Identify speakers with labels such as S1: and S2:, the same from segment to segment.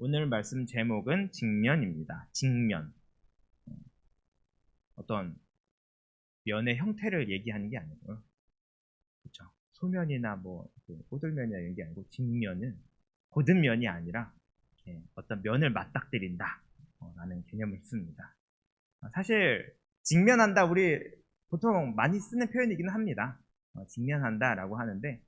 S1: 오늘 말씀 제목은 직면입니다. 직면. 어떤 면의 형태를 얘기하는 게 아니고요. 그렇죠. 소면이나 꼬들면이나 이런 게 아니고 직면은 고든 면이 아니라 어떤 면을 맞닥뜨린다 라는 개념을 씁니다. 사실 직면한다 우리 보통 많이 쓰는 표현이기는 합니다. 직면한다라고 하는데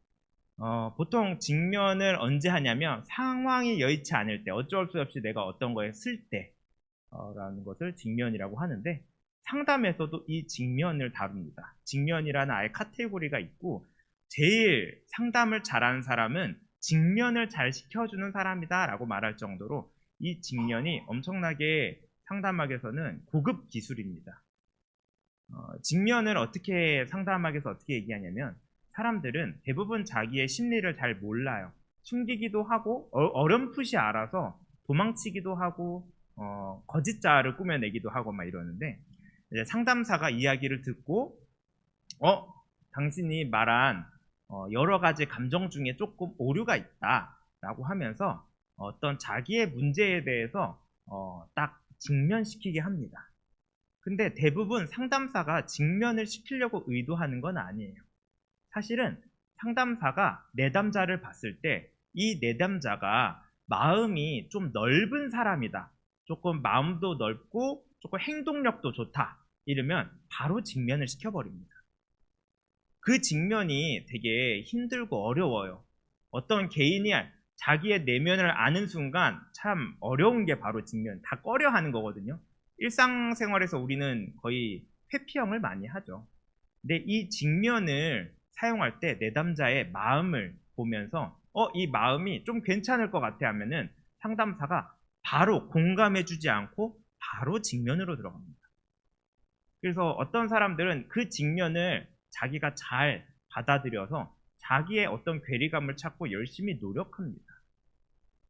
S1: 보통 직면을 언제 하냐면 상황이 여의치 않을 때 어쩔 수 없이 내가 어떤 거에 쓸 때라는 것을 직면이라고 하는데 상담에서도 이 직면을 다룹니다. 직면이라는 아예 카테고리가 있고 제일 상담을 잘하는 사람은 직면을 잘 시켜주는 사람이다 라고 말할 정도로 이 직면이 엄청나게 상담학에서는 고급 기술입니다. 직면을 어떻게 상담학에서 어떻게 얘기하냐면 사람들은 대부분 자기의 심리를 잘 몰라요. 숨기기도 하고 어렴풋이 알아서 도망치기도 하고 거짓말을 꾸며내기도 하고 막 이러는데 이제 상담사가 이야기를 듣고 당신이 말한 여러 가지 감정 중에 조금 오류가 있다 라고 하면서 어떤 자기의 문제에 대해서 딱 직면시키게 합니다. 근데 대부분 상담사가 직면을 시키려고 의도하는 건 아니에요. 사실은 상담사가 내담자를 봤을 때 이 내담자가 마음이 좀 넓은 사람이다. 조금 마음도 넓고 조금 행동력도 좋다. 이러면 바로 직면을 시켜버립니다. 그 직면이 되게 힘들고 어려워요. 어떤 개인이 자기의 내면을 아는 순간 참 어려운 게 바로 직면, 다 꺼려하는 거거든요. 일상생활에서 우리는 거의 회피형을 많이 하죠. 근데 이 직면을 사용할 때 내담자의 마음을 보면서 이 마음이 좀 괜찮을 것 같아 하면은 상담사가 바로 공감해주지 않고 바로 직면으로 들어갑니다. 그래서 어떤 사람들은 그 직면을 자기가 잘 받아들여서 자기의 어떤 괴리감을 찾고 열심히 노력합니다.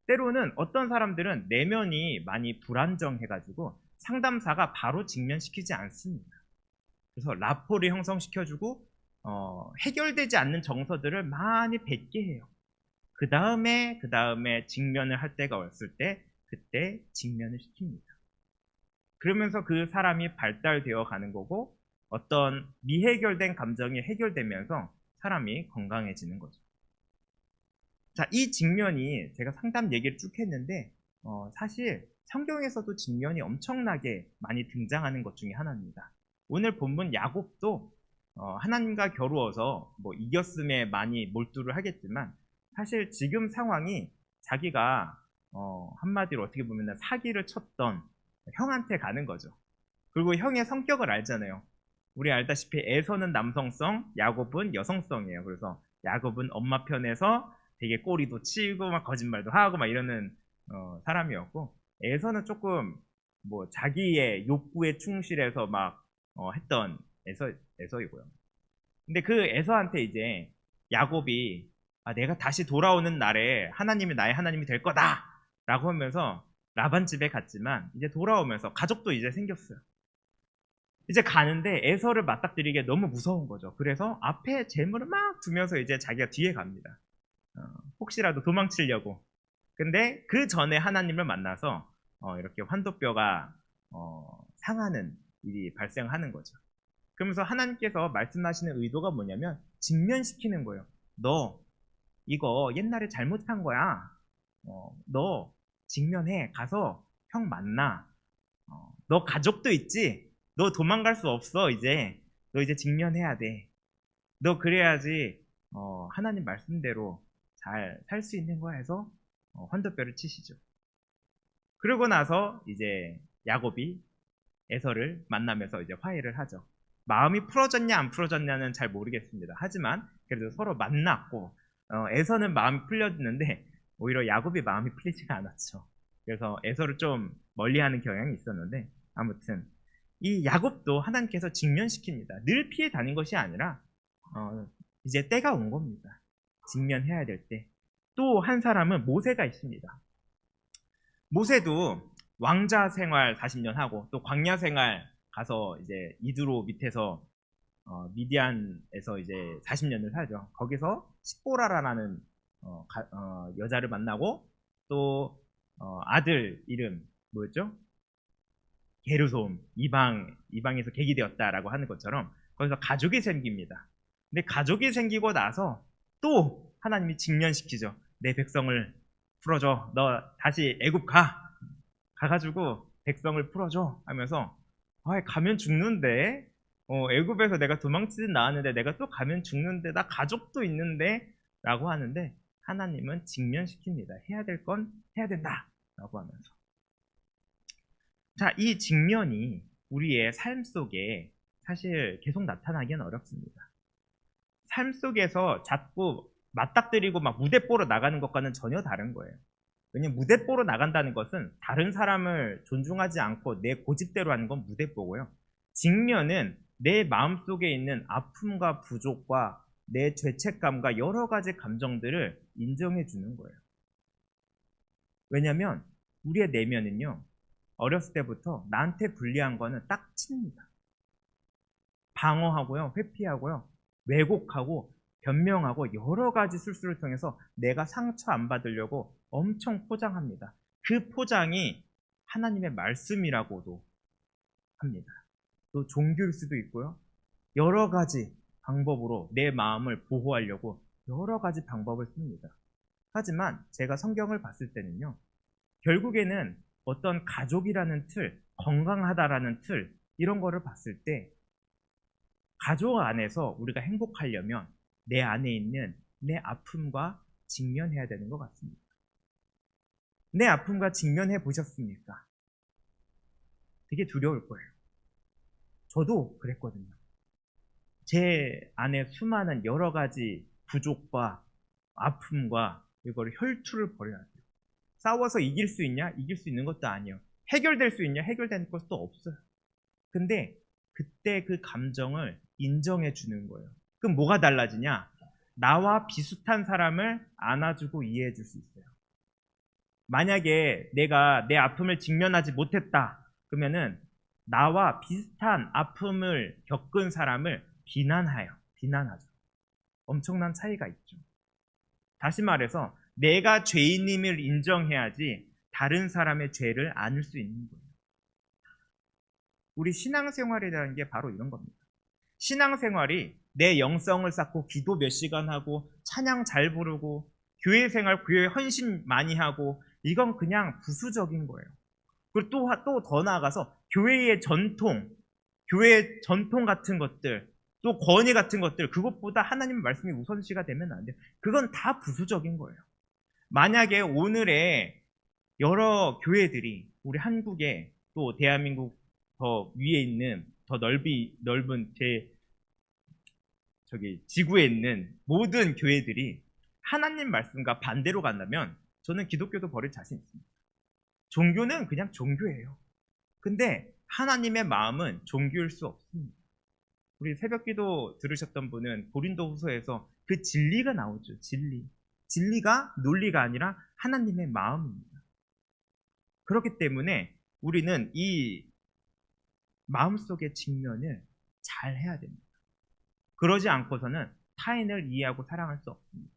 S1: 때로는 어떤 사람들은 내면이 많이 불안정해가지고 상담사가 바로 직면시키지 않습니다. 그래서 라포를 형성시켜주고 해결되지 않는 정서들을 많이 뱉게 해요. 그 다음에 직면을 할 때가 왔을 때 그때 직면을 시킵니다. 그러면서 그 사람이 발달되어 가는 거고 어떤 미해결된 감정이 해결되면서 사람이 건강해지는 거죠. 자, 이 직면이 제가 상담 얘기를 쭉 했는데 사실 성경에서도 직면이 엄청나게 많이 등장하는 것 중에 하나입니다. 오늘 본문 야곱도 하나님과 겨루어서 이겼음에 많이 몰두를 하겠지만 사실 지금 상황이 자기가 한마디로 어떻게 보면 사기를 쳤던 형한테 가는 거죠. 그리고 형의 성격을 알잖아요. 우리 알다시피 에서는 남성성, 야곱은 여성성이에요. 그래서 야곱은 엄마 편에서 되게 꼬리도 치고 막 거짓말도 하고 막 이러는 사람이었고 에서는 조금 자기의 욕구에 충실해서 막 했던 에서이고요. 근데 그 에서한테 이제 야곱이 내가 다시 돌아오는 날에 하나님이 나의 하나님이 될 거다 라고 하면서 라반 집에 갔지만 이제 돌아오면서 가족도 이제 생겼어요. 이제 가는데 에서를 맞닥뜨리기에 너무 무서운 거죠. 그래서 앞에 재물을 막 두면서 이제 자기가 뒤에 갑니다. 혹시라도 도망치려고. 근데 그 전에 하나님을 만나서 이렇게 환도뼈가 상하는 일이 발생하는 거죠. 그러면서 하나님께서 말씀하시는 의도가 뭐냐면 직면시키는 거예요. 너 이거 옛날에 잘못한 거야. 너 직면해. 가서 형 만나. 너 가족도 있지? 너 도망갈 수 없어 이제. 너 이제 직면해야 돼. 너 그래야지 하나님 말씀대로 잘 살 수 있는 거야 해서 환도뼈를 치시죠. 그러고 나서 이제 야곱이 에서를 만나면서 이제 화해를 하죠. 마음이 풀어졌냐 안 풀어졌냐는 잘 모르겠습니다. 하지만 그래도 서로 만났고 에서는 마음이 풀렸는데 오히려 야곱이 마음이 풀리지가 않았죠. 그래서 에서를 좀 멀리하는 경향이 있었는데 아무튼 이 야곱도 하나님께서 직면시킵니다. 늘 피해 다닌 것이 아니라 이제 때가 온 겁니다. 직면해야 될 때. 또 한 사람은 모세가 있습니다. 모세도 왕자 생활 40년 하고 또 광야 생활 가서 이제 이드로 밑에서 미디안에서 이제 40년을 살죠. 거기서 십보라라는 여자를 만나고 또 아들 이름 뭐였죠? 게르솜, 이방에서 객이 되었다라고 하는 것처럼 거기서 가족이 생깁니다. 근데 가족이 생기고 나서 또 하나님이 직면시키죠. 내 백성을 풀어줘. 너 다시 애굽 가가지고 백성을 풀어줘 하면서 가면 죽는데 애굽에서 내가 도망치듯 나왔는데 내가 또 가면 죽는데 나 가족도 있는데 라고 하는데 하나님은 직면시킵니다. 해야 될 건 해야 된다 라고 하면서 자, 이 직면이 우리의 삶 속에 사실 계속 나타나기는 어렵습니다. 삶 속에서 자꾸 맞닥뜨리고 막 무대뽀로 나가는 것과는 전혀 다른 거예요. 왜냐면 무대뽀로 나간다는 것은 다른 사람을 존중하지 않고 내 고집대로 하는 건 무대뽀고요. 직면은 내 마음속에 있는 아픔과 부족과 내 죄책감과 여러 가지 감정들을 인정해 주는 거예요. 왜냐면 우리의 내면은요, 어렸을 때부터 나한테 불리한 거는 딱 칩니다. 방어하고요, 회피하고요, 왜곡하고 변명하고 여러 가지 술수를 통해서 내가 상처 안 받으려고 엄청 포장합니다. 그 포장이 하나님의 말씀이라고도 합니다. 또 종교일 수도 있고요. 여러 가지 방법으로 내 마음을 보호하려고 여러 가지 방법을 씁니다. 하지만 제가 성경을 봤을 때는요, 결국에는 어떤 가족이라는 틀, 건강하다라는 틀, 이런 거를 봤을 때 가족 안에서 우리가 행복하려면 내 안에 있는 내 아픔과 직면해야 되는 것 같습니다. 내 아픔과 직면해 보셨습니까? 되게 두려울 거예요. 저도 그랬거든요. 제 안에 수많은 여러 가지 부족과 아픔과 이걸 혈투를 벌여야 돼요. 싸워서 이길 수 있냐? 이길 수 있는 것도 아니에요. 해결될 수 있냐? 해결되는 것도 없어요. 근데 그때 그 감정을 인정해 주는 거예요. 그럼 뭐가 달라지냐? 나와 비슷한 사람을 안아주고 이해해 줄 수 있어요. 만약에 내가 내 아픔을 직면하지 못했다. 그러면은 나와 비슷한 아픔을 겪은 사람을 비난하죠. 엄청난 차이가 있죠. 다시 말해서 내가 죄인임을 인정해야지 다른 사람의 죄를 안을 수 있는 거예요. 우리 신앙생활이라는 게 바로 이런 겁니다. 신앙생활이 내 영성을 쌓고 기도 몇 시간 하고 찬양 잘 부르고 교회 생활, 교회 헌신 많이 하고 이건 그냥 부수적인 거예요. 그리고 또 더 나아가서 교회의 전통 같은 것들, 또 권위 같은 것들, 그것보다 하나님의 말씀이 우선시가 되면 안 돼요. 그건 다 부수적인 거예요. 만약에 오늘의 여러 교회들이 우리 한국에 또 대한민국 더 위에 있는 더 넓은 지구에 있는 모든 교회들이 하나님 말씀과 반대로 간다면 저는 기독교도 버릴 자신 있습니다. 종교는 그냥 종교예요. 근데 하나님의 마음은 종교일 수 없습니다. 우리 새벽기도 들으셨던 분은 고린도후서에서 그 진리가 나오죠. 진리가 논리가 아니라 하나님의 마음입니다. 그렇기 때문에 우리는 이 마음속의 직면을 잘 해야 됩니다. 그러지 않고서는 타인을 이해하고 사랑할 수 없습니다.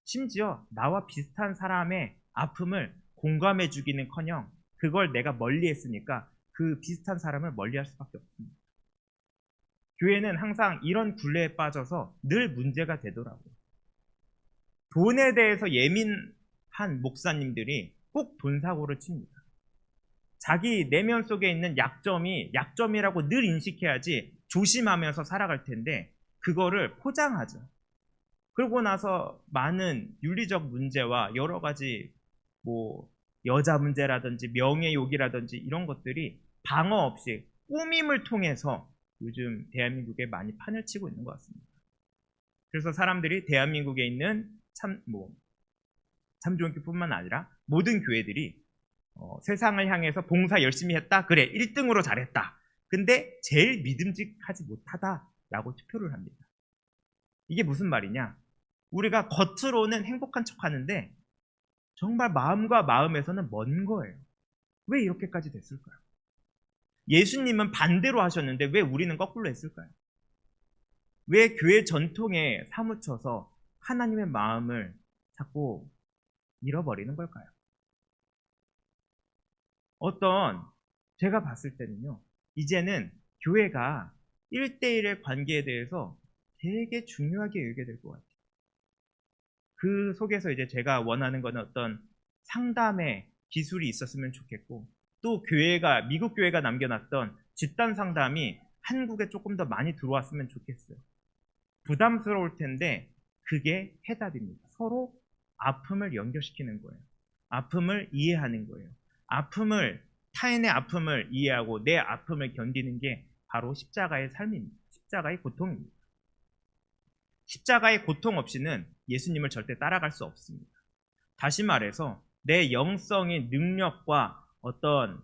S1: 심지어 나와 비슷한 사람의 아픔을 공감해 주기는커녕 그걸 내가 멀리 했으니까 그 비슷한 사람을 멀리할 수밖에 없습니다. 교회는 항상 이런 굴레에 빠져서 늘 문제가 되더라고요. 돈에 대해서 예민한 목사님들이 꼭 돈 사고를 칩니다. 자기 내면 속에 있는 약점이 약점이라고 늘 인식해야지 조심하면서 살아갈 텐데 그거를 포장하죠. 그러고 나서 많은 윤리적 문제와 여러 가지 여자 문제라든지 명예욕이라든지 이런 것들이 방어 없이 꾸밈을 통해서 요즘 대한민국에 많이 판을 치고 있는 것 같습니다. 그래서 사람들이 대한민국에 있는 참좋은교뿐만 아니라 모든 교회들이 세상을 향해서 봉사 열심히 했다. 그래 1등으로 잘했다. 근데 제일 믿음직하지 못하다라고 투표를 합니다. 이게 무슨 말이냐? 우리가 겉으로는 행복한 척하는데 정말 마음과 마음에서는 먼 거예요. 왜 이렇게까지 됐을까요? 예수님은 반대로 하셨는데 왜 우리는 거꾸로 했을까요? 왜 교회 전통에 사무쳐서 하나님의 마음을 자꾸 잃어버리는 걸까요? 제가 봤을 때는요, 이제는 교회가 1대1의 관계에 대해서 되게 중요하게 여기게 될 것 같아요. 그 속에서 이제 제가 원하는 거는 어떤 상담의 기술이 있었으면 좋겠고, 또 미국 교회가 남겨놨던 집단 상담이 한국에 조금 더 많이 들어왔으면 좋겠어요. 부담스러울 텐데 그게 해답입니다. 서로 아픔을 연결시키는 거예요. 아픔을 이해하는 거예요. 타인의 아픔을 이해하고 내 아픔을 견디는 게 바로 십자가의 삶입니다. 십자가의 고통입니다. 십자가의 고통 없이는 예수님을 절대 따라갈 수 없습니다. 다시 말해서 내 영성의 능력과 어떤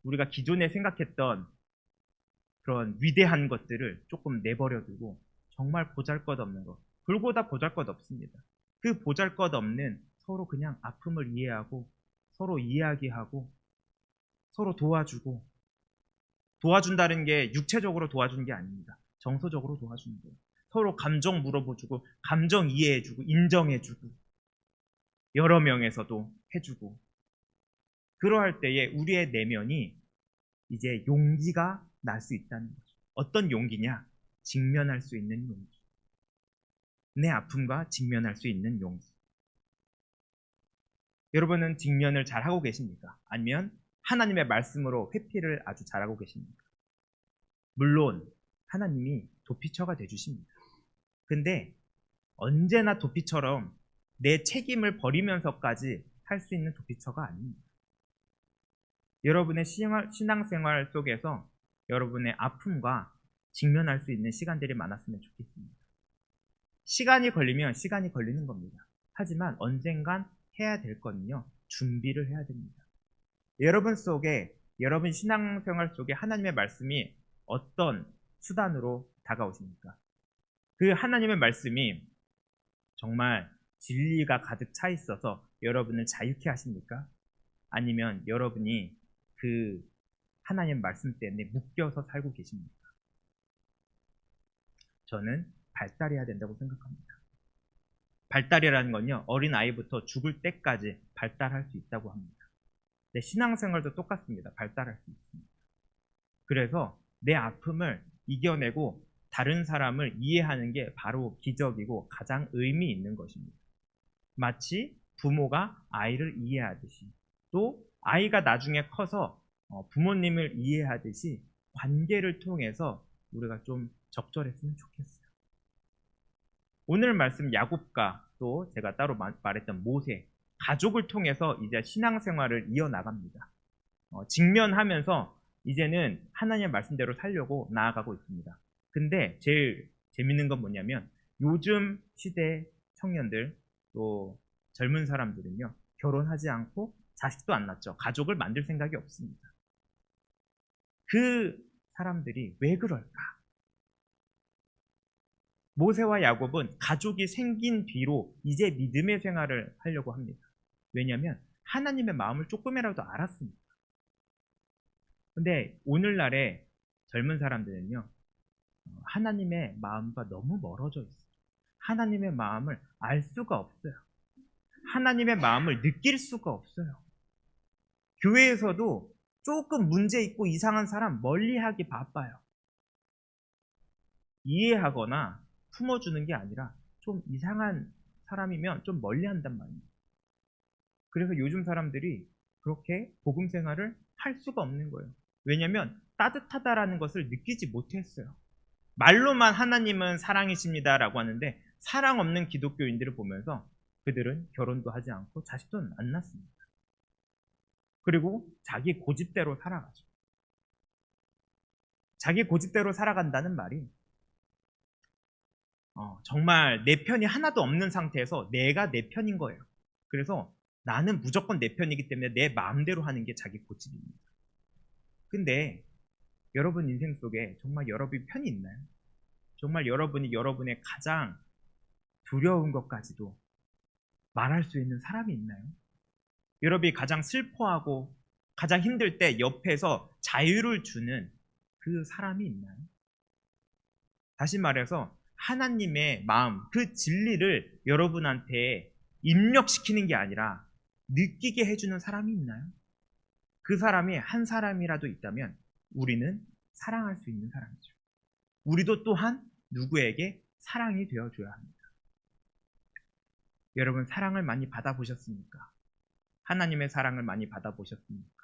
S1: 우리가 기존에 생각했던 그런 위대한 것들을 조금 내버려두고 정말 보잘것없는 것, 불보다 보잘것없습니다. 그 보잘것없는 서로 그냥 아픔을 이해하고 서로 이야기하고 서로 도와주고, 도와준다는 게 육체적으로 도와주는 게 아닙니다. 정서적으로 도와주는 거예요. 서로 감정 물어보주고 감정 이해해주고 인정해주고 여러 명에서도 해주고, 그러할 때에 우리의 내면이 이제 용기가 날 수 있다는 거죠. 어떤 용기냐? 직면할 수 있는 용기. 내 아픔과 직면할 수 있는 용기. 여러분은 직면을 잘 하고 계십니까? 아니면 하나님의 말씀으로 회피를 아주 잘하고 계십니까? 물론 하나님이 도피처가 되주십니다. 근데 언제나 도피처럼 내 책임을 버리면서까지 할 수 있는 도피처가 아닙니다. 여러분의 신앙생활 속에서 여러분의 아픔과 직면할 수 있는 시간들이 많았으면 좋겠습니다. 시간이 걸리면 시간이 걸리는 겁니다. 하지만 언젠간 해야 될 거는요, 준비를 해야 됩니다. 여러분 신앙생활 속에 하나님의 말씀이 어떤 수단으로 다가오십니까? 그 하나님의 말씀이 정말 진리가 가득 차 있어서 여러분을 자유케 하십니까? 아니면 여러분이 그 하나님 말씀 때문에 묶여서 살고 계십니까? 저는 발달해야 된다고 생각합니다. 발달이라는 건요, 어린 아이부터 죽을 때까지 발달할 수 있다고 합니다. 내 신앙생활도 똑같습니다. 발달할 수 있습니다. 그래서 내 아픔을 이겨내고 다른 사람을 이해하는 게 바로 기적이고 가장 의미 있는 것입니다. 마치 부모가 아이를 이해하듯이, 또 아이가 나중에 커서 부모님을 이해하듯이 관계를 통해서 우리가 좀 적절했으면 좋겠어요. 오늘 말씀 야곱과 또 제가 따로 말했던 모세, 가족을 통해서 이제 신앙생활을 이어나갑니다. 직면하면서 이제는 하나님의 말씀대로 살려고 나아가고 있습니다. 근데 제일 재밌는 건 뭐냐면 요즘 시대 청년들 또 젊은 사람들은요, 결혼하지 않고 자식도 안 낳죠. 가족을 만들 생각이 없습니다. 그 사람들이 왜 그럴까? 모세와 야곱은 가족이 생긴 뒤로 이제 믿음의 생활을 하려고 합니다. 왜냐하면 하나님의 마음을 조금이라도 알았습니다. 근데 오늘날의 젊은 사람들은요, 하나님의 마음과 너무 멀어져 있어요. 하나님의 마음을 알 수가 없어요. 하나님의 마음을 느낄 수가 없어요. 교회에서도 조금 문제 있고 이상한 사람 멀리하기 바빠요. 이해하거나 품어주는 게 아니라 좀 이상한 사람이면 좀 멀리한단 말입니다. 그래서 요즘 사람들이 그렇게 복음 생활을 할 수가 없는 거예요. 왜냐하면 따뜻하다라는 것을 느끼지 못했어요. 말로만 하나님은 사랑이십니다라고 하는데 사랑 없는 기독교인들을 보면서 그들은 결혼도 하지 않고 자식도 안 낳습니다. 그리고 자기 고집대로 살아가죠. 자기 고집대로 살아간다는 말이 정말 내 편이 하나도 없는 상태에서 내가 내 편인 거예요. 그래서 나는 무조건 내 편이기 때문에 내 마음대로 하는 게 자기 고집입니다. 근데 여러분 인생 속에 정말 여러분이 편이 있나요? 정말 여러분이 여러분의 가장 두려운 것까지도 말할 수 있는 사람이 있나요? 여러분이 가장 슬퍼하고 가장 힘들 때 옆에서 자유를 주는 그 사람이 있나요? 다시 말해서 하나님의 마음, 그 진리를 여러분한테 입력시키는 게 아니라 느끼게 해주는 사람이 있나요? 그 사람이 한 사람이라도 있다면 우리는 사랑할 수 있는 사람이죠. 우리도 또한 누구에게 사랑이 되어줘야 합니다. 여러분, 사랑을 많이 받아보셨습니까? 하나님의 사랑을 많이 받아보셨습니까?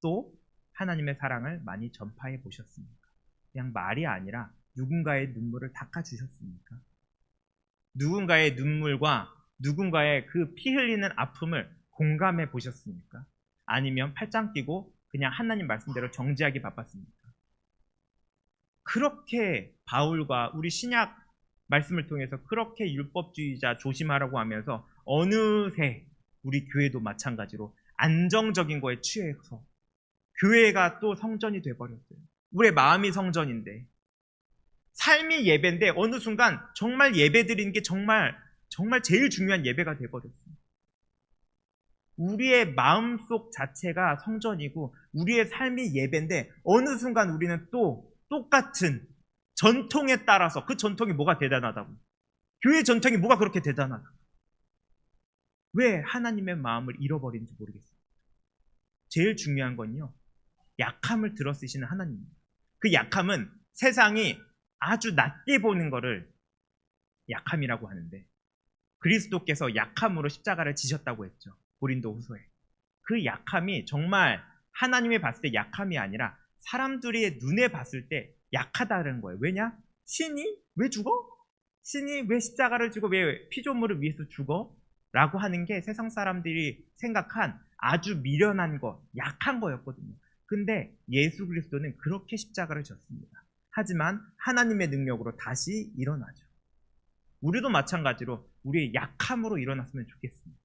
S1: 또 하나님의 사랑을 많이 전파해 보셨습니까? 그냥 말이 아니라 누군가의 눈물을 닦아주셨습니까? 누군가의 눈물과 누군가의 그 피 흘리는 아픔을 공감해 보셨습니까? 아니면 팔짱 끼고 그냥 하나님 말씀대로 정지하기 바빴습니까? 그렇게 바울과 우리 신약 말씀을 통해서 그렇게 율법주의자 조심하라고 하면서 어느새 우리 교회도 마찬가지로 안정적인 거에 취해서 교회가 또 성전이 돼버렸어요. 우리의 마음이 성전인데, 삶이 예배인데 어느 순간 정말 예배 드리는 게 정말 제일 중요한 예배가 돼버렸어요. 우리의 마음속 자체가 성전이고 우리의 삶이 예배인데 어느 순간 우리는 또 똑같은 전통에 따라서, 그 전통이 뭐가 대단하다고, 교회 전통이 뭐가 그렇게 대단하다고, 왜 하나님의 마음을 잃어버린지 모르겠어요. 제일 중요한 건요, 약함을 들어쓰시는 하나님입니다. 그 약함은 세상이 아주 낮게 보는 거를 약함이라고 하는데, 그리스도께서 약함으로 십자가를 지셨다고 했죠. 고린도후서에. 그 약함이 정말 하나님이 봤을 때 약함이 아니라 사람들의 눈에 봤을 때 약하다는 거예요. 왜냐? 신이 왜 죽어? 신이 왜 십자가를 지고 왜 피조물을 위해서 죽어? 라고 하는 게 세상 사람들이 생각한 아주 미련한 것, 약한 거였거든요. 근데 예수 그리스도는 그렇게 십자가를 졌습니다. 하지만 하나님의 능력으로 다시 일어나죠. 우리도 마찬가지로 우리의 약함으로 일어났으면 좋겠습니다.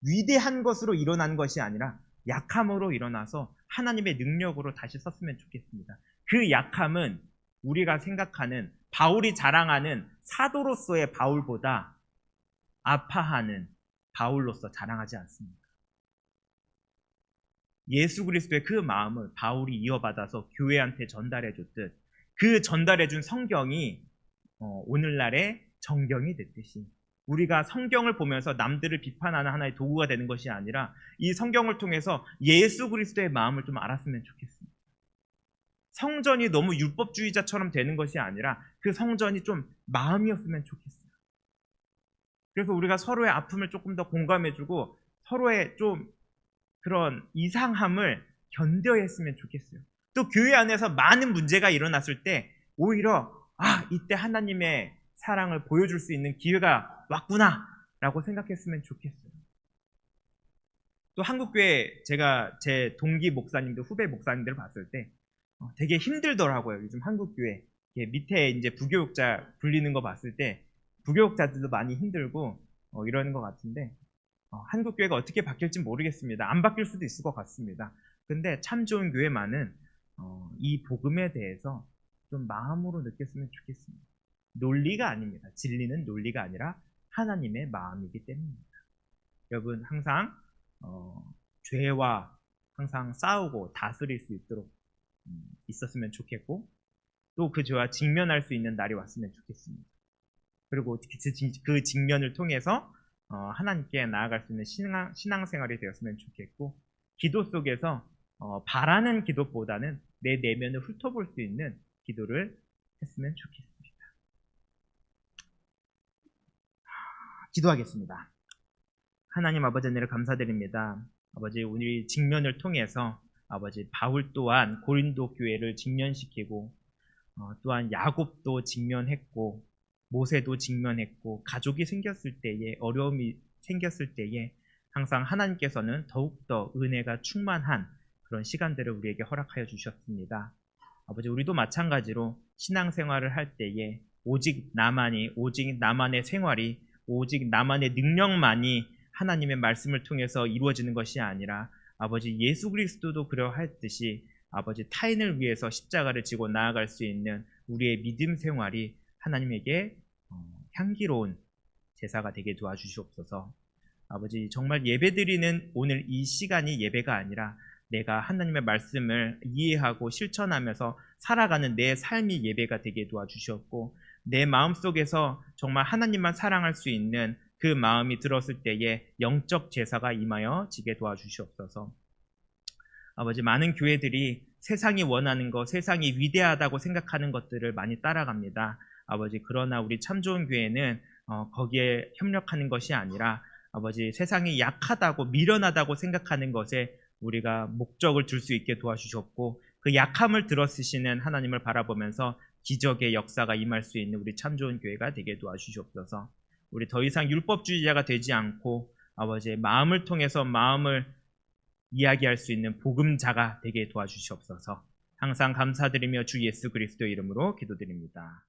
S1: 위대한 것으로 일어난 것이 아니라 약함으로 일어나서 하나님의 능력으로 다시 섰으면 좋겠습니다. 그 약함은 우리가 생각하는, 바울이 자랑하는 사도로서의 바울보다 아파하는 바울로서 자랑하지 않습니다. 예수 그리스도의 그 마음을 바울이 이어받아서 교회한테 전달해 줬듯, 그 전달해 준 성경이 오늘날의 정경이 됐듯이 우리가 성경을 보면서 남들을 비판하는 하나의 도구가 되는 것이 아니라 이 성경을 통해서 예수 그리스도의 마음을 좀 알았으면 좋겠습니다. 성전이 너무 율법주의자처럼 되는 것이 아니라 그 성전이 좀 마음이었으면 좋겠어요. 그래서 우리가 서로의 아픔을 조금 더 공감해주고 서로의 좀 그런 이상함을 견뎌야 했으면 좋겠어요. 또 교회 안에서 많은 문제가 일어났을 때 오히려 이때 하나님의 사랑을 보여줄 수 있는 기회가 왔구나 라고 생각했으면 좋겠어요. 또 한국교회, 제가 제 동기 목사님들, 후배 목사님들을 봤을 때 되게 힘들더라고요. 요즘 한국교회 밑에 이제 부교육자 불리는 거 봤을 때 부교육자들도 많이 힘들고 이러는 것 같은데, 한국교회가 어떻게 바뀔지 모르겠습니다. 안 바뀔 수도 있을 것 같습니다. 근데 참 좋은 교회만은 이 복음에 대해서 좀 마음으로 느꼈으면 좋겠습니다. 논리가 아닙니다. 진리는 논리가 아니라 하나님의 마음이기 때문입니다. 여러분, 항상 죄와 항상 싸우고 다스릴 수 있도록 있었으면 좋겠고, 또 그 죄와 직면할 수 있는 날이 왔으면 좋겠습니다. 그리고 그 직면을 통해서 하나님께 나아갈 수 있는 신앙생활이 되었으면 좋겠고, 기도 속에서 바라는 기도보다는 내 내면을 훑어볼 수 있는 기도를 했으면 좋겠습니다. 기도하겠습니다. 하나님 아버지, 은혜를 감사드립니다. 아버지, 우리 직면을 통해서 아버지, 바울 또한 고린도 교회를 직면시키고, 또한 야곱도 직면했고, 모세도 직면했고, 가족이 생겼을 때에, 어려움이 생겼을 때에 항상 하나님께서는 더욱더 은혜가 충만한 그런 시간들을 우리에게 허락하여 주셨습니다. 아버지, 우리도 마찬가지로 신앙생활을 할 때에 오직 나만의 생활이, 오직 나만의 능력만이 하나님의 말씀을 통해서 이루어지는 것이 아니라 아버지, 예수 그리스도도 그러했듯이 아버지, 타인을 위해서 십자가를 지고 나아갈 수 있는 우리의 믿음 생활이 하나님에게 향기로운 제사가 되게 도와주시옵소서. 아버지, 정말 예배드리는 오늘 이 시간이 예배가 아니라 내가 하나님의 말씀을 이해하고 실천하면서 살아가는 내 삶이 예배가 되게 도와주셨고, 내 마음속에서 정말 하나님만 사랑할 수 있는 그 마음이 들었을 때에 영적 제사가 임하여 지게 도와주시옵소서. 아버지, 많은 교회들이 세상이 원하는 것, 세상이 위대하다고 생각하는 것들을 많이 따라갑니다. 아버지, 그러나 우리 참 좋은 교회는 거기에 협력하는 것이 아니라 아버지, 세상이 약하다고 미련하다고 생각하는 것에 우리가 목적을 둘 수 있게 도와주셨고, 그 약함을 들어쓰시는 하나님을 바라보면서 기적의 역사가 임할 수 있는 우리 참 좋은 교회가 되게 도와주시옵소서. 우리 더 이상 율법주의자가 되지 않고 아버지의 마음을 통해서 마음을 이야기할 수 있는 복음자가 되게 도와주시옵소서. 항상 감사드리며 주 예수 그리스도의 이름으로 기도드립니다.